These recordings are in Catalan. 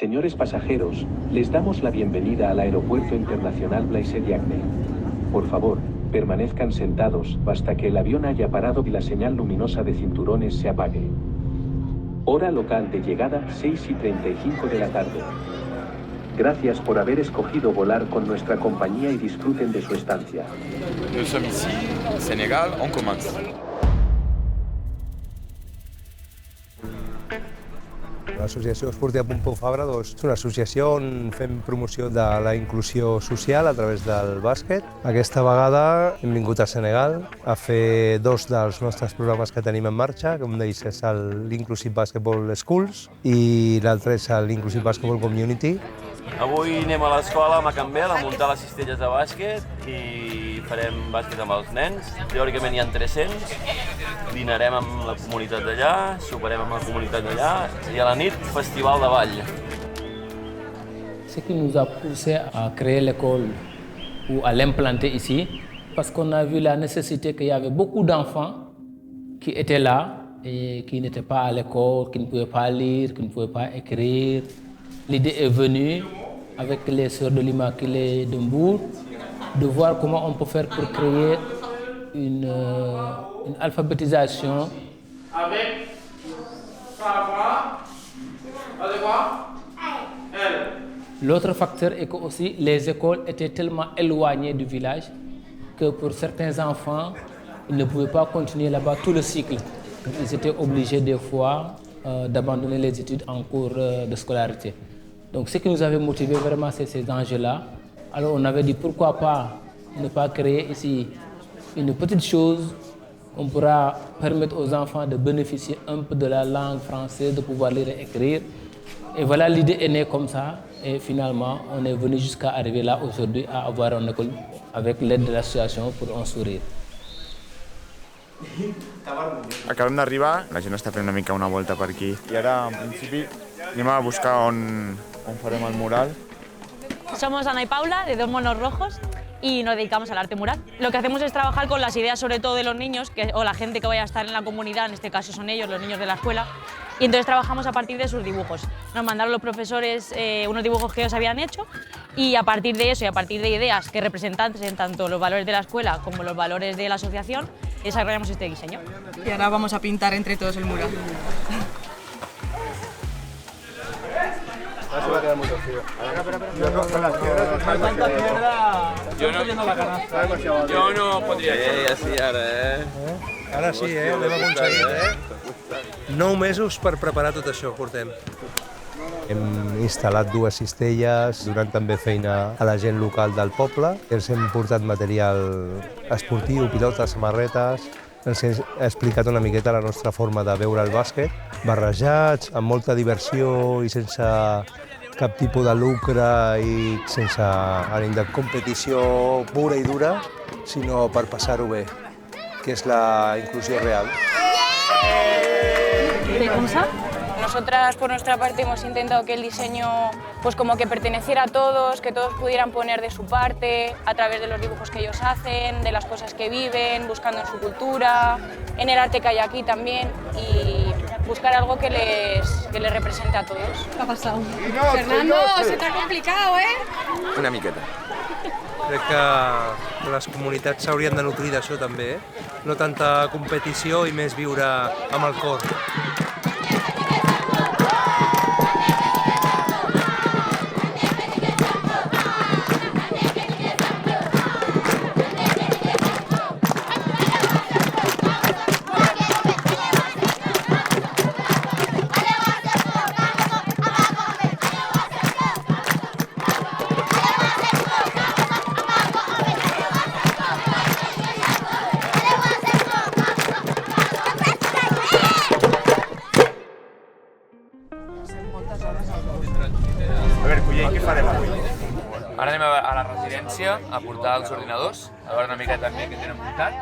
Señores pasajeros, les damos la bienvenida al Aeropuerto Internacional Blaise Diagne. Por favor, permanezcan sentados hasta que el avión haya parado y la señal luminosa de cinturones se apague. Hora local de llegada 6:35 de la tarde. Gracias por haber escogido volar con nuestra compañía y disfruten de su estancia. Nous sommes ici, Sénégal, on commence. L'associació esportiva Pompeu Fabra és una associació on fem promoció de la inclusió social a través del bàsquet. Aquesta vegada hem vingut a Senegal a fer dos dels nostres programes que tenim en marxa, que un d'ells és l'Inclusive Basketball Schools i l'altre és l'Inclusive Basketball Community. Avui anem a l'escola a Macambel a muntar les cistelles de bàsquet i farem bàsquet amb els nens. Teòricament hi ha 300, dinarem amb la comunitat d'allà, soparem amb la comunitat d'allà i a la nit, festival de ball. Ce qui nous a poussé à créer l'école ou à l'implanter ici, parce qu'on a vu la nécessité qu'il y avait beaucoup d'enfants qui étaient là et qui n'étaient pas à l'école, qui ne pouvaient pas lire, qui ne pouvaient pas écrire. L'idée est venue, avec les sœurs de l'Immaculée de Mbour, de voir comment on peut faire pour créer une alphabétisation. Avec L'autre facteur est que aussi les écoles étaient tellement éloignées du village que pour certains enfants, ils ne pouvaient pas continuer là-bas tout le cycle. Donc, ils étaient obligés des fois d'abandonner les études en cours de scolarité. Donc ce qui nous avait motivé vraiment, c'est ces enjeux-là. Alors on avait dit pourquoi pas ne pas créer ici une petite chose. On pourra permettre aux enfants de bénéficier un peu de la langue française, de pouvoir lire et écrire. Et voilà, l'idée est née comme ça. Et finalement, on est venu jusqu'à arriver là aujourd'hui à avoir une école avec l'aide de l'association pour un sourire. Acabem d'arribar, la gent està fent una mica una volta per aquí i ara, en principi, anem a buscar on farem el mural. Somos Ana y Paula, de Dos Monos Rojos, y nos dedicamos al arte mural. Lo que hacemos es trabajar con las ideas, sobre todo de los niños, o la gente que vaya a estar en la comunidad, en este caso son ellos, los niños de la escuela, y entonces trabajamos a partir de sus dibujos. Nos mandaron los profesores unos dibujos que ellos habían hecho, y a partir de eso y a partir de ideas que representan tanto los valores de la escuela como los valores de la asociación, desarrollamos este diseño. Y ahora vamos a pintar entre todos el mural. Ahora se va a quedar muy torcido. Jo no podria fer. Sí, ara, Ara sí, l'hem aconseguit, 9 mesos per preparar tot això, portem. Hem instal·lat 2 cistelles, donant també feina a la gent local del poble. Ens hem portat material esportiu, pilotes, samarretes. Ens hem explicat una miqueta la nostra forma de veure el bàsquet, barrejats, amb molta diversió i sense cap tipus de lucre i sense ànim de competició pura i dura, sinó per passar-ho bé, que és la inclusió real. ¿Cómo está? Nosotras, por nuestra parte, hemos intentado que el diseño pues como que perteneciera a todos, que todos pudieran poner de su parte a través de los dibujos que ellos hacen, de las cosas que viven, buscando en su cultura, en el arte que hay aquí también y buscar algo que les represente a todos. ¿Qué ha pasado? Fernando, se te ha complicado, Una miqueta. Crec que les comunitats s'haurien de nutrir d'això també, no tanta competició i més viure amb el cor. A veure, Culler, què farem avui? Ara anem a la residència a portar els ordinadors, a veure una mica també què tenen muntat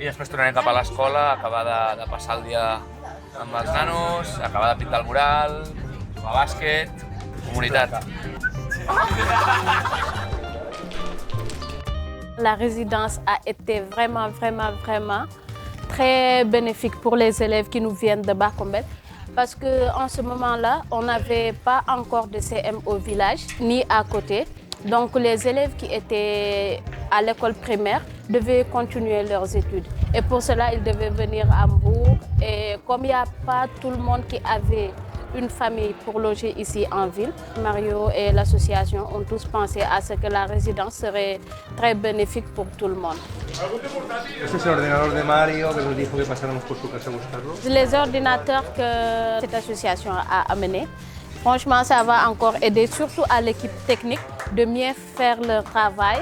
i després tornarem cap a l'escola, acabar de passar el dia amb els nanos, acabar de pintar el mural, jugar a bàsquet, comunitat. La résidence a été vraiment très bénéfique pour les élèves qui nous viennent de Bakombel parce qu'en ce moment-là, on n'avait pas encore de CM au village, ni à côté. Donc les élèves qui étaient à l'école primaire devaient continuer leurs études. Et pour cela, ils devaient venir à Mbour. Et comme il n'y a pas tout le monde qui avait une famille pour loger ici en ville, Mario et l'association ont tous pensé à ce que la résidence serait très bénéfique pour tout le monde. Este es el ordenador de Mario que nos dijo que pasáramos por su casa a buscarlo. Les ordinateurs que cette association a amenés, franchement, ça va encore aider surtout à l'équipe technique de mieux faire leur travail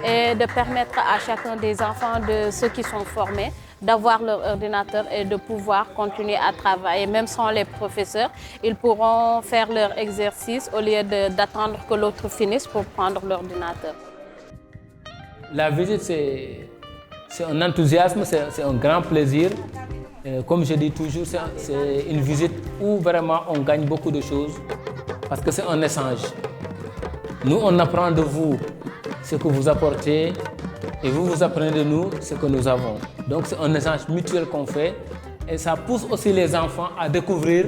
et de permettre à chacun des enfants de ceux qui sont formés d'avoir leur ordinateur et de pouvoir continuer à travailler. Même sans les professeurs, ils pourront faire leur exercice au lieu d'attendre que l'autre finisse pour prendre l'ordinateur. La visite, c'est un enthousiasme, c'est un grand plaisir. Comme je dis toujours, c'est une visite où vraiment on gagne beaucoup de choses parce que c'est un échange. Nous, on apprend de vous ce que vous apportez et vous apprenez de nous ce que nous avons. Donc c'est un échange mutuel qu'on fait et ça pousse aussi les enfants à découvrir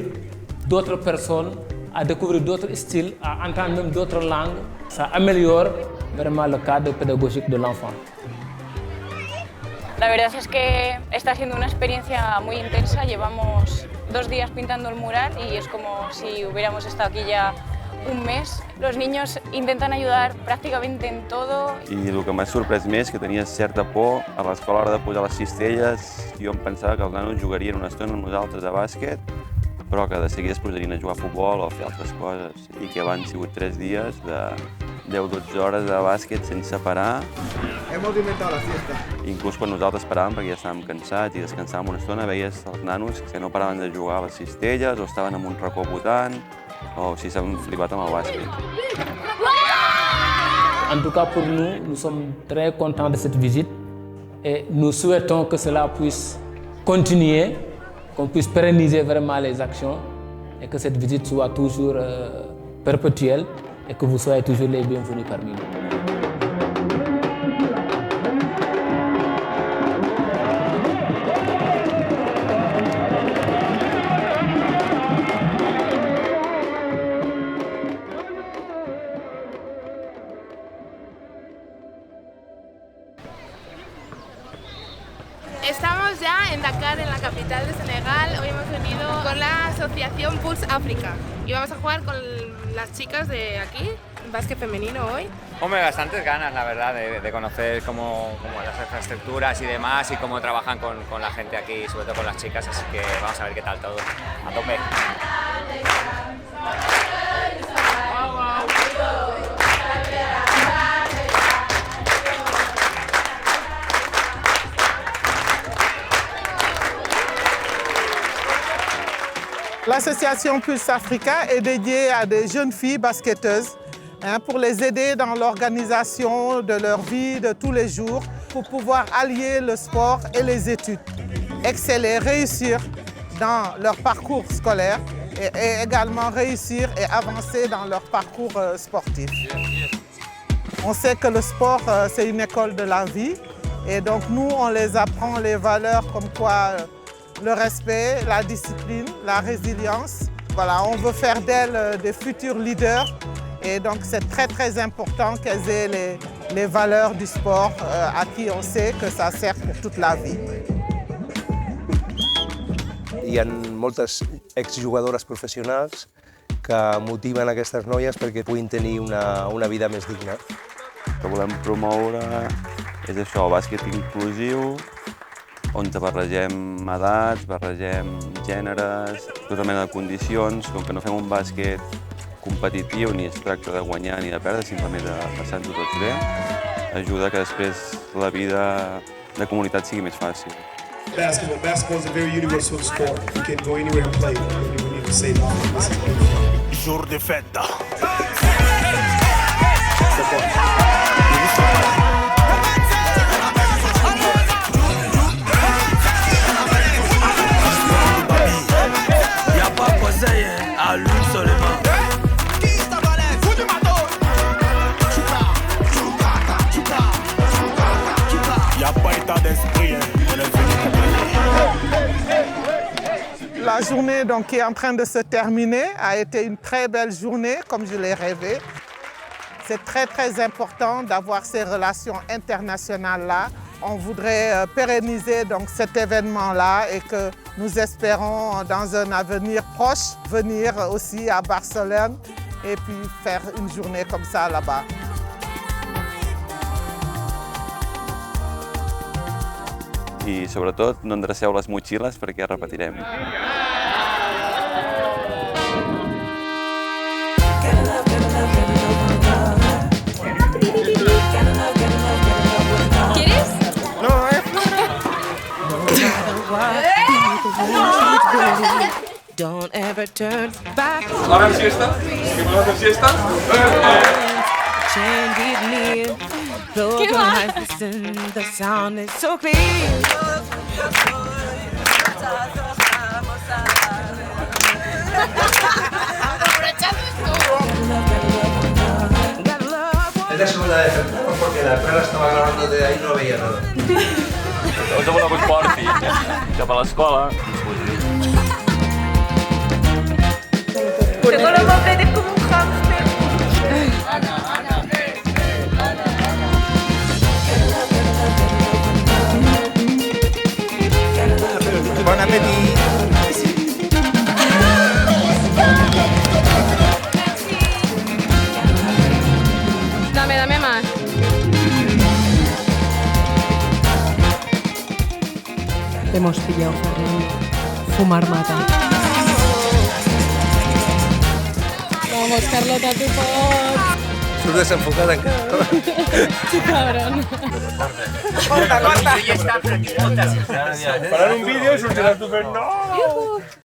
d'autres personnes, à découvrir d'autres styles, à entendre même d'autres langues. Ça améliore vraiment le cadre pédagogique de l'enfant. La verdad es que está siendo una experiencia muy intensa. Llevamos 2 días pintando el mural y es como si hubiéramos estado aquí ya un mes. Los niños intentan ayudar prácticamente en todo. I el que m'ha sorprès més és que tenia certa por a l'escola a l'hora de pujar les cistelles. Jo em pensava que els nanos jugarien una estona amb nosaltres a bàsquet, però que de seguida es posarien a jugar a futbol o a fer altres coses. I que van sigut 3 dies de 10-12 hores de bàsquet sense parar. Hemos inventado la siesta. Inclús quan nosaltres paràvem, perquè ja estàvem cansats i descansàvem una estona, veies els nanos que no paraven de jugar a les cistelles o estaven en un racó botant o si s'han flipat amb el bàsquet. En tout cas pour nous, nous sommes très contents de cette visite et nous souhaitons que cela puisse continuer, qu'on puisse pérenniser vraiment les actions et que cette visite soit toujours perpétuelle et que vous soyez toujours les bienvenus parmi nous. Estamos ya en Dakar, en la capital de Senegal. Hoy hemos venido con la asociación Pulse África y vamos a jugar con las chicas de aquí, básquet femenino hoy. Hombre, bastantes ganas, la verdad, de conocer cómo las infraestructuras y demás y cómo trabajan con la gente aquí, sobre todo con las chicas, así que vamos a ver qué tal todo. A tope. L'association Pulse Africa est dédiée à des jeunes filles basketteuses pour les aider dans l'organisation de leur vie de tous les jours, pour pouvoir allier le sport et les études, exceller, réussir dans leur parcours scolaire et également réussir et avancer dans leur parcours sportif. On sait que le sport, c'est une école de la vie et donc nous, on les apprend les valeurs comme quoi le respect, la discipline, la résilience. Voilà, on veut faire d'elles des futurs leaders et donc c'est très important qu'elles aient les valeurs du sport à qui on sait que ça sert pour toute la vie. Hi ha moltes exjugadores professionals que motiven aquestes noies perquè puguin tenir una vida més digna. El que volem promoure és això, el bàsquet inclusiu, on barregem edats, barregem gèneres, tota mena de condicions, com que no fem un bàsquet competitiu, ni es tracta de guanyar ni de perdre, simplement de passar-nos tots bé, ajuda que després la vida de comunitat sigui més fàcil. Basketball is a very universal sport. You can go anywhere and play. You need to say no. Jour de fête. À lui seulement. La journée journée donc, qui est en train de se terminer a été une très belle journée, comme je l'ai rêvé. C'est très, très important d'avoir ces relations internationales-là. On voudrait pérenniser donc, cet événement-là et que nous espérons, dans un avenir proche, venir aussi à Barcelone et puis faire une journée comme ça là-bas. I sobretot no endreceu les motxilles perquè repetirem. ¿Quieres? No, Don't ever turn back. ¿Ahora siesta? ¿Qué vamos a hacer siesta? Change with me. Close your eyes, listen, the sound is so clear. Es la segunda vez porque la prueba estaba grabando de ahí y no veía nada. Us amb una porti cap a l'escola. Tengo los papeles como un hámster. Bon appétit! Dame más. Te hemos pillado, Fernando. Fumar mata. Vamos, Carlota, tú pots. Surt desenfocada encara. Qué cabrón. Corta, corta. Faran un vídeo i sortiràs tu fent no!